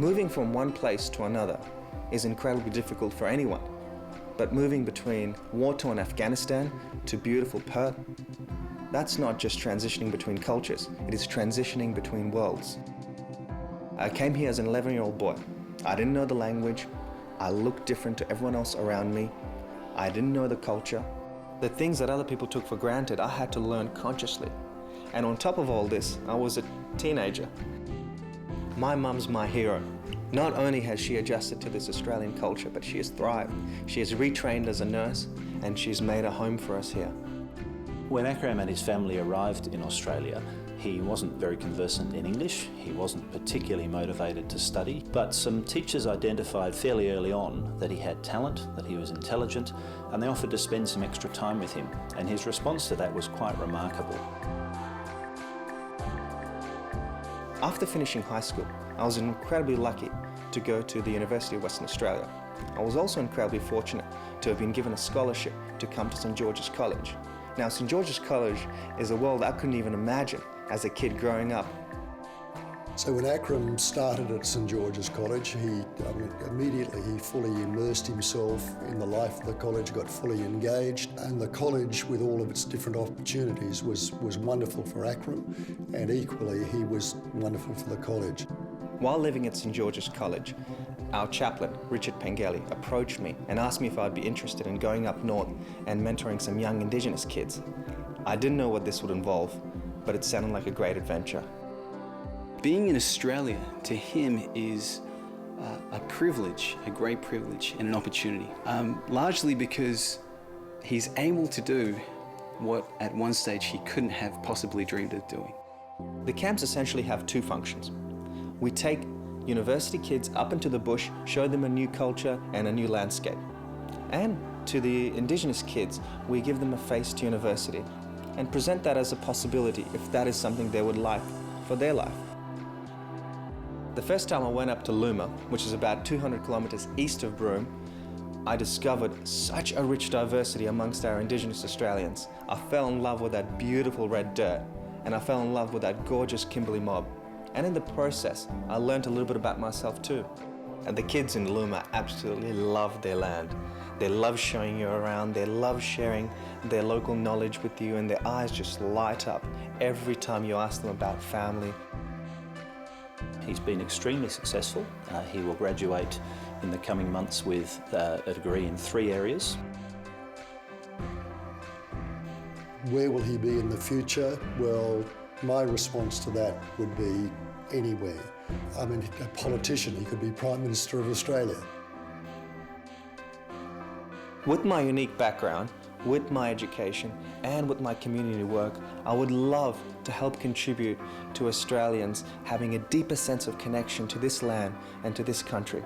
Moving from one place to another is incredibly difficult for anyone, but moving between war-torn Afghanistan to beautiful Perth, that's not just transitioning between cultures, it is transitioning between worlds. I came here as an 11-year-old boy. I didn't know the language, I looked different to everyone else around me, I didn't know the culture. The things that other people took for granted, I had to learn consciously. And on top of all this, I was a teenager. My mum's my hero. Not only has she adjusted to this Australian culture, but she has thrived. She has retrained as a nurse, and she's made a home for us here. When Akram and his family arrived in Australia, he wasn't very conversant in English, he wasn't particularly motivated to study, but some teachers identified fairly early on that he had talent, that he was intelligent, and they offered to spend some extra time with him, and his response to that was quite remarkable. After finishing high school, I was incredibly lucky to go to the University of Western Australia. I was also incredibly fortunate to have been given a scholarship to come to St George's College. Now, St George's College is a world I couldn't even imagine as a kid growing up. So when Akram started at St George's College, immediately he fully immersed himself in the life of the college, got fully engaged, and the college, with all of its different opportunities, was wonderful for Akram, and equally he was wonderful for the college. While living at St George's College, our chaplain, Richard Pengelly, approached me and asked me if I'd be interested in going up north and mentoring some young Indigenous kids. I didn't know what this would involve, but it sounded like a great adventure. Being in Australia, to him, is a privilege, a great privilege and an opportunity, largely because he's able to do what at one stage he couldn't have possibly dreamed of doing. The camps essentially have two functions. We take university kids up into the bush, show them a new culture and a new landscape. And to the Indigenous kids, we give them a face to university and present that as a possibility if that is something they would like for their life. The first time I went up to Luma, which is about 200 kilometers east of Broome, I discovered such a rich diversity amongst our Indigenous Australians. I fell in love with that beautiful red dirt, and I fell in love with that gorgeous Kimberley mob. And in the process, I learned a little bit about myself too. And the kids in Luma absolutely love their land. They love showing you around, they love sharing their local knowledge with you, and their eyes just light up every time you ask them about family. He's been extremely successful. He will graduate in the coming months with a degree in 3 areas. Where will he be in the future? Well, my response to that would be anywhere. I mean, a politician, he could be Prime Minister of Australia. With my unique background, with my education, and with my community work, I would love to help contribute to Australians having a deeper sense of connection to this land and to this country.